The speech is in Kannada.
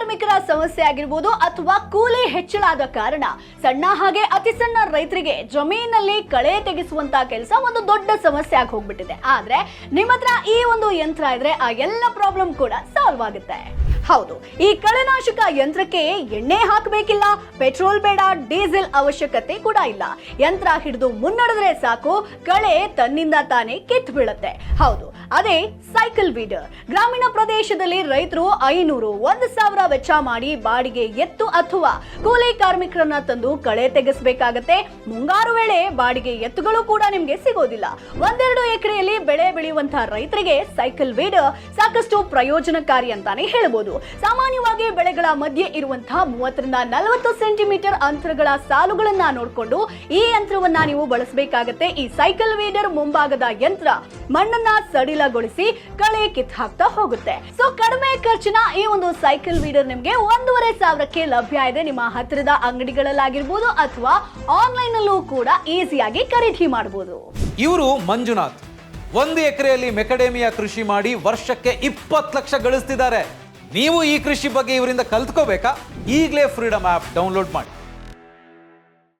ಕಾರ್ಮಿಕರ ಸಮಸ್ಯೆ ಆಗಿರಬಹುದು ಅಥವಾ ಕೂಲಿ ಹೆಚ್ಚಳಾದ ಕಾರಣ ಸಣ್ಣ ಹಾಗೆ ಅತಿ ಸಣ್ಣ ರೈತರಿಗೆ ಜಮೀನಲ್ಲಿ ಕಳೆ ತೆಗೆಸುವಂತ ಕೆಲಸ ಒಂದು ದೊಡ್ಡ ಸಮಸ್ಯೆ ಆಗಿ ಹೋಗ್ಬಿಟ್ಟಿದೆ. ಆದ್ರೆ ನಿಮ್ಮ ಹತ್ರ ಈ ಒಂದು ಯಂತ್ರ ಇದ್ರೆ ಆ ಎಲ್ಲ ಪ್ರಾಬ್ಲಮ್ ಕೂಡ ಸಾಲ್ವ್ ಆಗುತ್ತೆ. ಹೌದು, ಈ ಕಳೆನಾಶಕ ಯಂತ್ರಕ್ಕೆ ಎಣ್ಣೆ ಹಾಕಬೇಕಿಲ್ಲ, ಪೆಟ್ರೋಲ್ ಬೇಡ, ಡೀಸೆಲ್ ಅವಶ್ಯಕತೆ ಕೂಡ ಇಲ್ಲ. ಯಂತ್ರ ಹಿಡಿದು ಮುನ್ನಡೆದ್ರೆ ಸಾಕು, ಕಳೆ ತನ್ನಿಂದ ತಾನೇ ಕಿತ್ತು ಬೀಳುತ್ತೆ. ಹೌದು, ಅದೇ ಸೈಕಲ್ ವೀಡರ್. ಗ್ರಾಮೀಣ ಪ್ರದೇಶದಲ್ಲಿ ರೈತರು 500, 1000 ವೆಚ್ಚ ಮಾಡಿ ಬಾಡಿಗೆ ಎತ್ತು ಅಥವಾ ಕೂಲಿ ಕಾರ್ಮಿಕರನ್ನ ತಂದು ಕಳೆ ತೆಗೆಸಬೇಕಾಗತ್ತೆ. ಮುಂಗಾರು ವೇಳೆ ಬಾಡಿಗೆ ಎತ್ತುಗಳು ಕೂಡ ನಿಮ್ಗೆ ಸಿಗೋದಿಲ್ಲ. 1-2 ಎಕರೆಯಲ್ಲಿ ಬೆಳೆ ಬೆಳೆಯುವಂತಹ ರೈತರಿಗೆ ಸೈಕಲ್ ವೀಡರ್ ಸಾಕಷ್ಟು ಪ್ರಯೋಜನಕಾರಿ ಅಂತಾನೆ ಹೇಳಬಹುದು. ಸಾಮಾನ್ಯವಾಗಿ ಬೆಳೆಗಳ ಮಧ್ಯೆ ಇರುವಂತಹ 30ರಿಂದ 40 ಸೆಂಟಿಮೀಟರ್ ಅಂತರಗಳ ಸಾಲುಗಳನ್ನ ನೋಡಿಕೊಂಡು ಈ ಯಂತ್ರವನ್ನ ನೀವು ಬಳಸಬೇಕಾಗತ್ತೆ. ಈ ಸೈಕಲ್ ವೀಡರ್ ಮುಂಭಾಗದ ಯಂತ್ರ ಮಣ್ಣನ್ನ ಸಡಿಲಗೊಳಿಸಿ ಕಳೆ ಕಿತ್ತು ಹಾಕ್ತಾ ಹೋಗುತ್ತೆ. ಸೊ ಕಡಿಮೆ ಖರ್ಚಿನ ಈ ಒಂದು ಸೈಕಲ್ ವೀಡರ್ ನಿಮ್ಗೆ 1,500ಕ್ಕೆ ಲಭ್ಯ ಇದೆ. ನಿಮ್ಮ ಹತ್ತಿರದ ಅಂಗಡಿಗಳಲ್ಲಾಗಿರ್ಬೋದು ಅಥವಾ ಆನ್ಲೈನ್ ಅಲ್ಲೂ ಕೂಡ ಈಸಿಯಾಗಿ ಖರೀದಿ ಮಾಡಬಹುದು. ಇವರು ಮಂಜುನಾಥ್ 1 ಎಕರೆಯಲ್ಲಿ ಮೆಕಡೇಮಿಯಾ ಕೃಷಿ ಮಾಡಿ ವರ್ಷಕ್ಕೆ 20 ಲಕ್ಷ ಗಳಿಸ್ತಿದ್ದಾರೆ. ನೀವು ಈ ಕೃಷಿ ಬಗ್ಗೆ ಇವರಿಂದ ಕಲ್ತ್ಕೋಬೇಕಾ? ಈಗಲೇ ಫ್ರೀಡಮ್ ಆಪ್ ಡೌನ್ಲೋಡ್ ಮಾಡಿ.